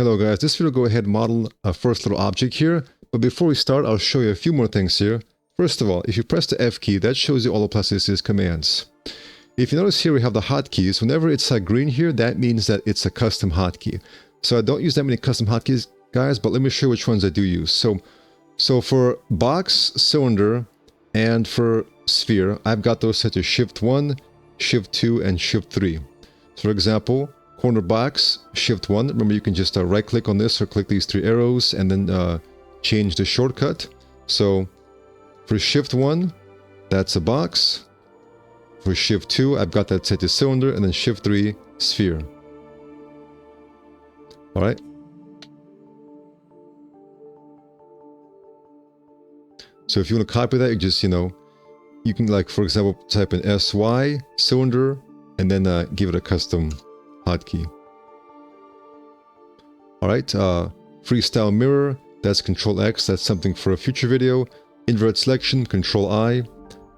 Hello guys, this video will go ahead and model a first little object here, but before we start I'll show you a few more things here. First of all, if you press the F key, that shows you all the Plasticity's commands. If you notice here we have the hotkeys. Whenever it's green here, that means that it's a custom hotkey. So I don't use that many custom hotkeys, guys, but let me show you which ones I do use. So for box, cylinder, and for sphere, I've got those set to Shift 1, Shift 2, and Shift 3. So for example, corner box, Shift 1. Remember, you can just right click on this or click these three arrows and then change the shortcut. So for Shift 1, that's a box. For Shift 2, I've got that set to cylinder, and then Shift 3, sphere. Alright. So if you want to copy that, you just, you can, like, for example, type in SY, cylinder, and then give it a custom hotkey. Alright, freestyle mirror, that's Control X, that's something for a future video. Invert selection, Control I.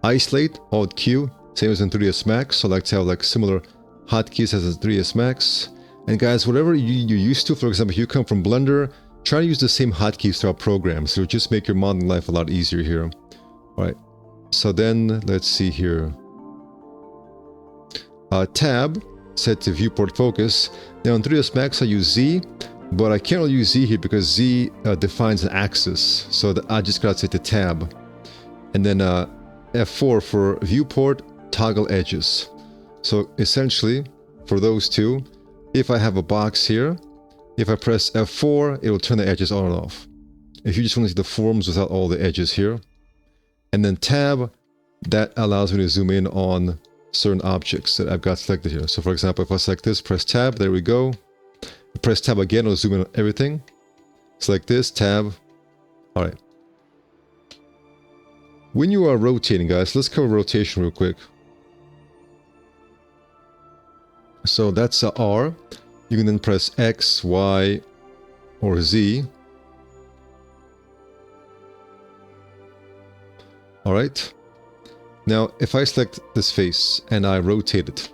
Isolate, Alt Q, same as in 3ds Max, so I like to have like similar hotkeys as in 3ds Max. And guys, whatever you're used to, for example, if you come from Blender, try to use the same hotkeys throughout programs. It'll just make your modeling life a lot easier here. Alright, so then let's see here. Tab, set to viewport focus. Now in 3ds Max I use Z, but I can't really use Z here because Z defines an axis. So I just gotta set to tab. And then F4 for viewport, toggle edges. So essentially, for those two, if I have a box here, if I press F4, it will turn the edges on and off. If you just want to see the forms without all the edges here. And then tab, that allows me to zoom in on certain objects that I've got selected here. So for example, if I select this, press tab, there we go. Press tab again, it'll zoom in on everything. Select this, tab. Alright. When you are rotating, guys, let's cover rotation real quick. So that's R. You can then press X, Y, or Z. Alright. Now, if I select this face and I rotate it,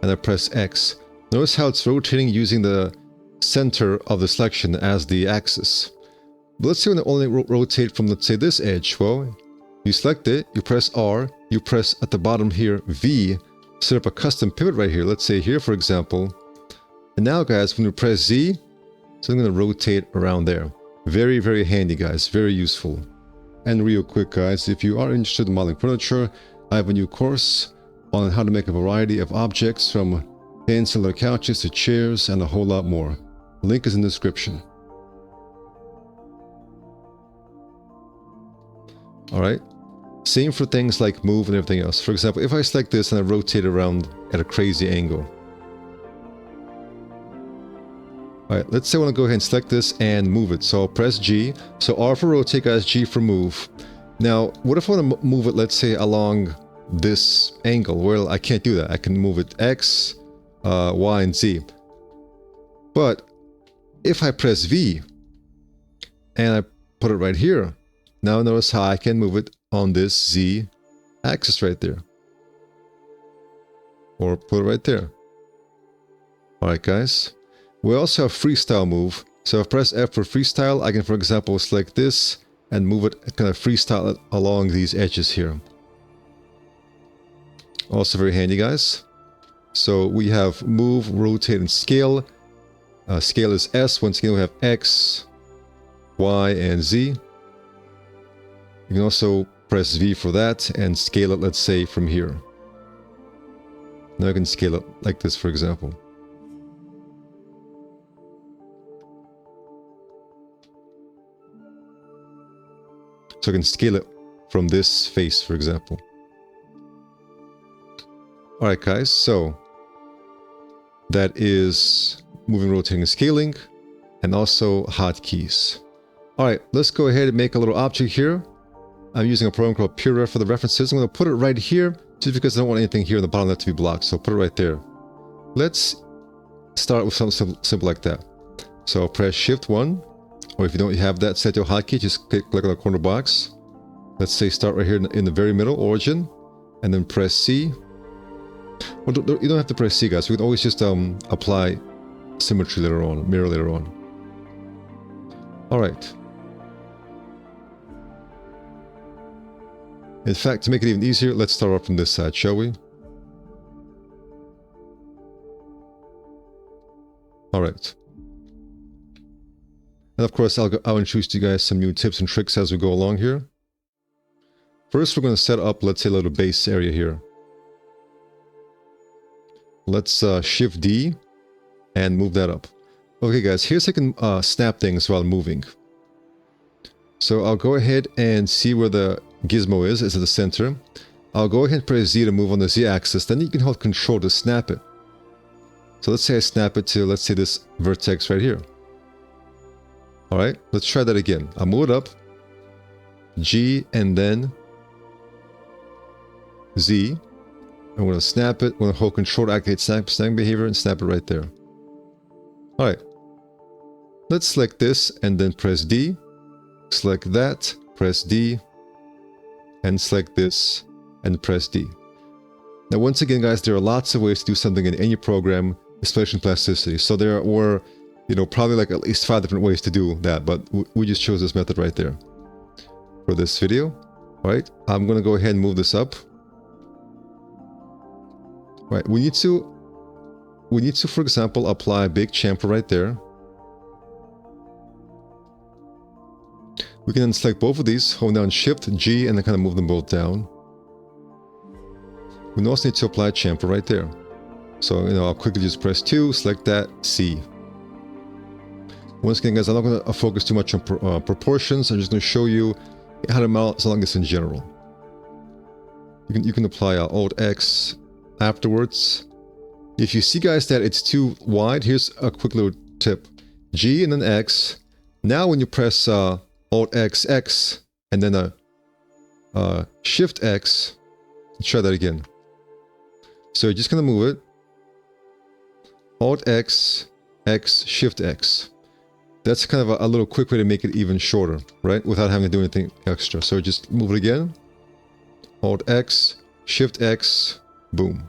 and I press X, notice how it's rotating using the center of the selection as the axis. But let's say when I only rotate from, let's say, this edge. Well, you select it, you press R, you press at the bottom here V, set up a custom pivot right here. Let's say here, for example. And now, guys, when you press Z, so I'm going to rotate around there. Very, very handy, guys. Very useful. And real quick, guys, if you are interested in modeling furniture, I have a new course on how to make a variety of objects from fancy leather couches to chairs and a whole lot more. Link is in the description. Alright. Same for things like move and everything else. For example, if I select this and I rotate around at a crazy angle. Alright, let's say I want to go ahead and select this and move it. So I'll press G. So R for rotate, guys, G for move. Now, what if I want to move it, let's say, along this angle? Well, I can't do that. I can move it X, Y, and Z. But if I press V and I put it right here, now notice how I can move it on this Z axis right there. Or put it right there. Alright, guys. We also have freestyle move. So if I press F for freestyle, I can, for example, select this and move it, kind of freestyle it along these edges here. Also very handy, guys. So we have move, rotate, and scale. Scale is S. Once again, we have X, Y, and Z. You can also press V for that and scale it, let's say, from here. Now I can scale it like this, for example. So I can scale it from this face, for example. Alright, guys, so that is moving, rotating, and scaling, and also hotkeys. Alright, let's go ahead and make a little object here. I'm using a program called Pure for the references. I'm going to put it right here, just because I don't want anything here in the bottom left to be blocked, so put it right there. Let's start with something simple like that. So I'll press Shift 1. Or if you don't have that set to a hotkey, just click on the corner box. Let's say start right here in the very middle, origin, and then press C. Well, you don't have to press C, guys. We can always just apply symmetry later on, mirror later on. All right. In fact, to make it even easier, let's start off from this side, shall we? All right. And of course, I'll introduce to you guys some new tips and tricks as we go along here. First, we're going to set up, let's say, a little base area here. Let's Shift D and move that up. Okay, guys, here's how I can snap things while moving. So I'll go ahead and see where the gizmo is. It's at the center. I'll go ahead and press Z to move on the Z axis. Then you can hold Control to snap it. So let's say I snap it to, let's say, this vertex right here. All right, let's try that again. I'll move it up, G, and then Z. I'm going to snap it. I'm going to hold Control to activate snapping behavior and snap it right there. All right. Let's select this and then press D. Select that, press D, and select this and press D. Now, once again, guys, there are lots of ways to do something in any program, especially in Plasticity. So there were, probably like at least 5 different ways to do that, but we just chose this method right there for this video. All right. I'm going to go ahead and move this up. Right, we need to, for example, apply a big chamfer right there. We can then select both of these, hold down Shift, G, and then kind of move them both down. We also need to apply a chamfer right there. So, I'll quickly just press 2, select that, C. Once again, guys, I'm not going to focus too much on proportions. I'm just going to show you how to mount something like this in general. You can apply Alt-X afterwards. If you see, guys, that it's too wide, here's a quick little tip. G and then X. Now when you press Alt-X, X, and then Shift X, let's try that again. So you're just going to move it. Alt-X, X, Shift X. That's kind of a little quick way to make it even shorter, right? Without having to do anything extra. So just move it again. Alt-X, Shift X, boom.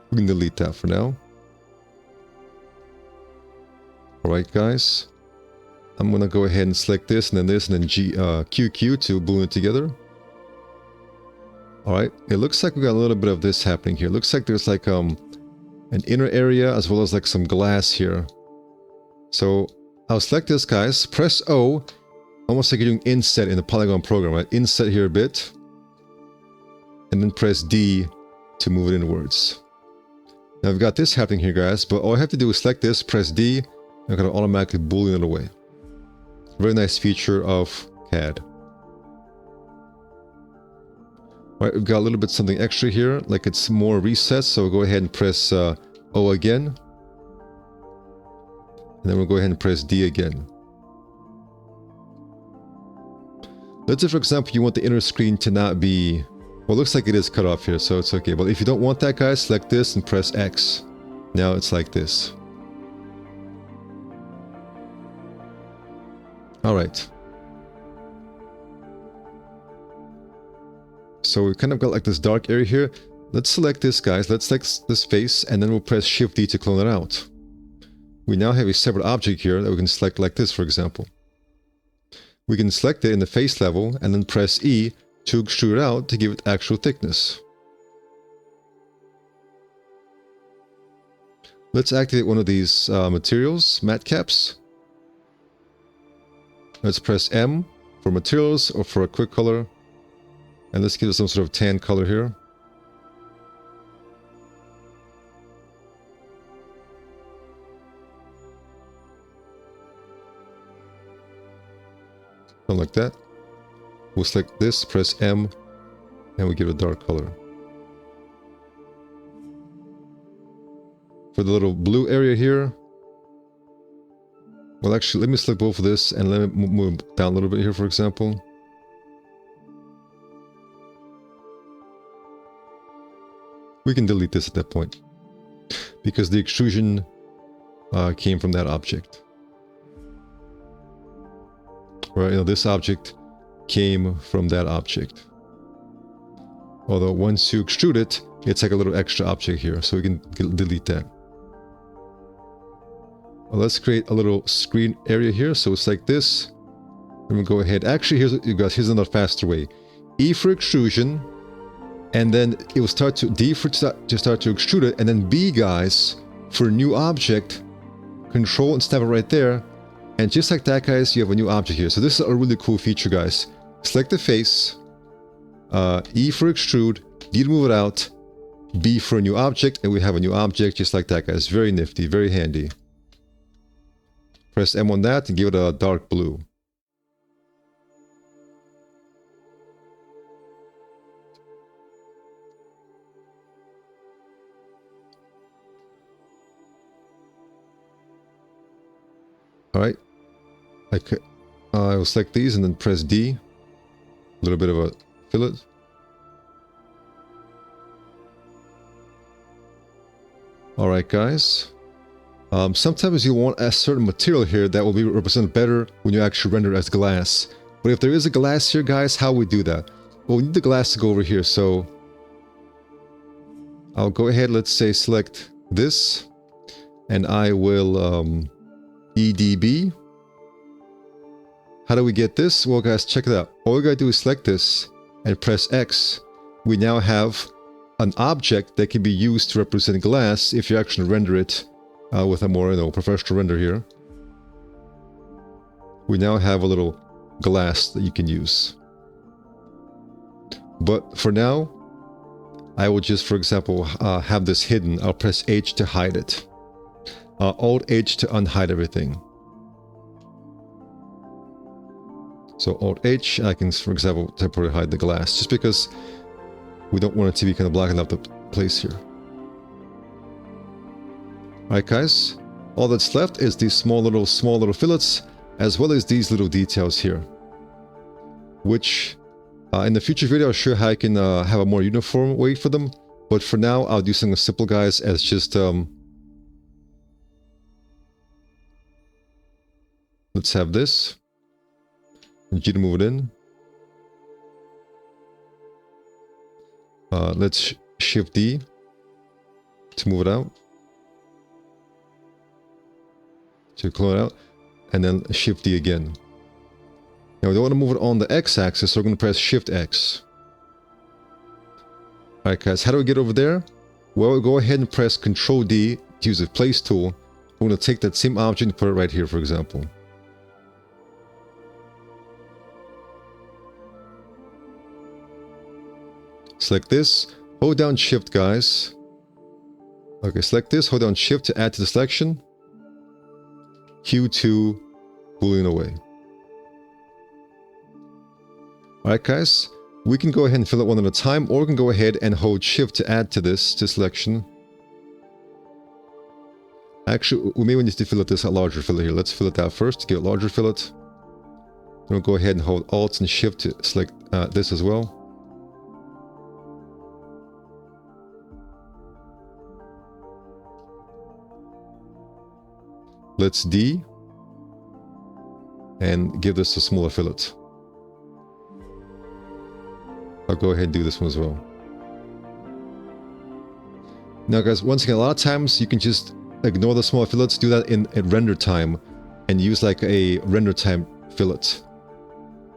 We can delete that for now. Alright, guys. I'm going to go ahead and select this and then QQ to balloon it together. Alright, it looks like we got a little bit of this happening here. It looks like there's like an inner area as well as like some glass here. So I'll select this, guys. Press O, almost like you're doing inset in the Polygon program, right? Inset here a bit. And then press D to move it inwards. Now I've got this happening here, guys, but all I have to do is select this, press D, and I'm going to automatically boolean it away. Very nice feature of CAD. Alright, we've got a little bit something extra here, like it's more recessed, so we'll go ahead and press O again. And then we'll go ahead and press D again. Let's say, for example, you want the inner screen to not be... Well, it looks like it is cut off here, so it's okay. But if you don't want that, guys, select this and press X. Now it's like this. Alright. So we kind of got like this dark area here. Let's select this, guys. Let's select this face, and then we'll press Shift D to clone it out. We now have a separate object here that we can select like this, for example. We can select it in the face level, and then press E to extrude it out to give it actual thickness. Let's activate one of these materials, matte caps. Let's press M for materials or for a quick color. And let's give it some sort of tan color here. Something like that. We'll select this, press M, and we give it a dark color. For the little blue area here, well, actually, let me select both of this and let me move down a little bit here, for example. We can delete this at that point because the extrusion came from that object. Right, this object came from that object. Although once you extrude it, it's like a little extra object here, so we can delete that. Let's create a little screen area here. So it's like this. And we'll go ahead. Actually, here's another faster way. E for extrusion. And then it will start to, D for to start to extrude it. And then B, guys, for new object. Control and snap it right there. And just like that, guys, you have a new object here. So this is a really cool feature, guys. Select the face. E for extrude. D to move it out. B for a new object. And we have a new object just like that, guys. Very nifty, very handy. Press M on that and give it a dark blue. Alright. I will select these and then press D. A little bit of a fillet. Alright, guys. Sometimes you want a certain material here that will be represented better when you actually render it as glass. But if there is a glass here, guys, how we do that? Well, we need the glass to go over here, so I'll go ahead, let's say select this, and I will EDB. How do we get this? Well, guys, check it out. All we gotta do is select this and press X. We now have an object that can be used to represent glass if you actually render it with a more, professional render here. We now have a little glass that you can use. But for now, I will just, for example, have this hidden. I'll press H to hide it. Alt H to unhide everything. So Alt H, I can, for example, temporarily hide the glass, just because we don't want it to be kind of blocking up the place here. Alright, guys, all that's left is these small little fillets, as well as these little details here, which in the future video I'll show you how I can have a more uniform way for them. But for now, I'll do something simple, guys, as just let's have this. G to move it in. Let's Shift D to move it out. To clone it out. And then Shift D again. Now we don't want to move it on the X-axis, so we're going to press Shift X. Alright, guys, how do we get over there? Well, we'll go ahead and press Control D to use the Place tool. We're going to take that same object and put it right here, for example. Select this, hold down Shift, guys. Okay, select this, hold down Shift to add to the selection. Q2, Boolean away. Alright, guys, we can go ahead and fill it one at a time, or we can go ahead and hold Shift to add to this, to selection. Actually, we may need to fill it this a larger fillet here. Let's fill it out first to get a larger fillet. Then we'll go ahead and hold Alt and Shift to select this as well. Let's D and give this a smaller fillet. I'll go ahead and do this one as well. Now, guys, once again, a lot of times you can just ignore the smaller fillets, do that in render time, and use like a render time fillet.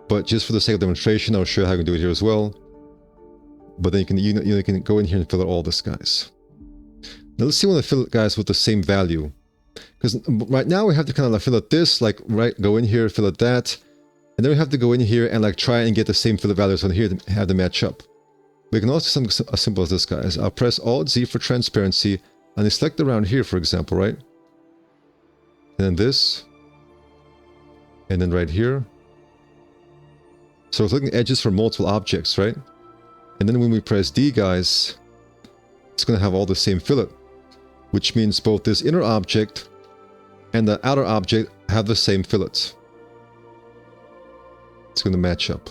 But just for the sake of demonstration, I'll show you how you can do it here as well. But then you can go in here and fillet all this, guys. Now let's see one of the fillet guys with the same value. Because right now we have to kind of fillet this, like go in here, fillet that, and then we have to go in here and like try and get the same fillet values on here to have them match up. We can also do something as simple as this, guys. I'll press Alt Z for transparency, and then select around here, for example, right? And then this, and then right here. So it's looking edges for multiple objects, right? And then when we press D, guys, it's going to have all the same fillet, which means both this inner object and the outer object have the same fillets. It's going to match up.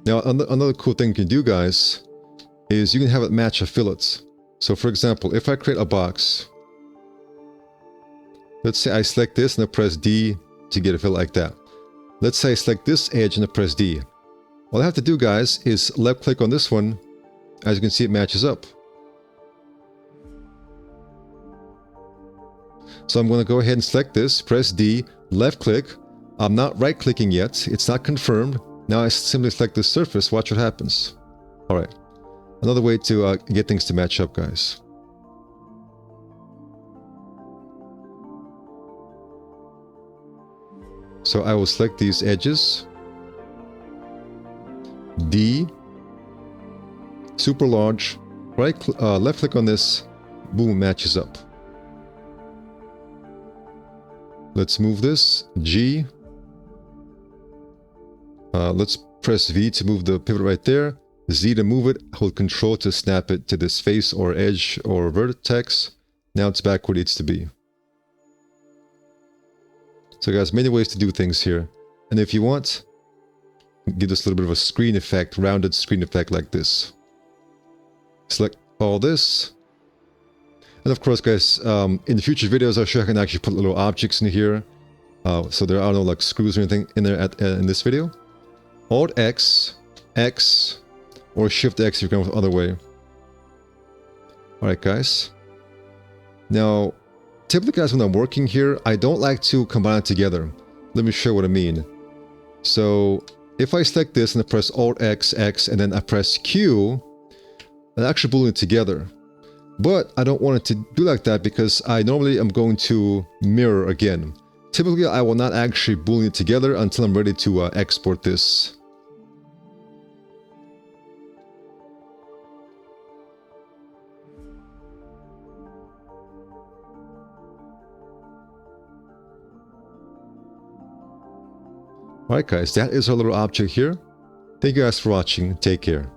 Now, another cool thing you can do, guys, is you can have it match a fillet. So, for example, if I create a box, let's say I select this and I press D to get a fillet like that. Let's say I select this edge and I press D. All I have to do, guys, is left click on this one. As you can see, it matches up. So I'm going to go ahead and select this, press D, left click. I'm not right clicking yet. It's not confirmed. Now I simply select the surface. Watch what happens. All right. Another way to get things to match up, guys. So I will select these edges. D, super large, left click on this, boom, matches up. Let's move this, G. Let's press V to move the pivot right there, Z to move it, hold Control to snap it to this face or edge or vertex. Now it's back where it needs to be. So guys, many ways to do things here. And if you want, give this a little bit of a screen effect, rounded screen effect like this. Select all this. And of course, guys, in the future videos, I'll show you how I can actually put little objects in here. So there are no like screws or anything in there in this video. Alt X, X, or Shift X if you're going the other way. Alright, guys. Now, typically, guys, when I'm working here, I don't like to combine it together. Let me show you what I mean. So, if I select this and I press Alt X, X, and then I press Q, I'm actually pulling it together. But I don't want it to do like that because I normally am going to mirror again. Typically, I will not actually boolean it together until I'm ready to export this. Alright guys, that is our little object here. Thank you guys for watching. Take care.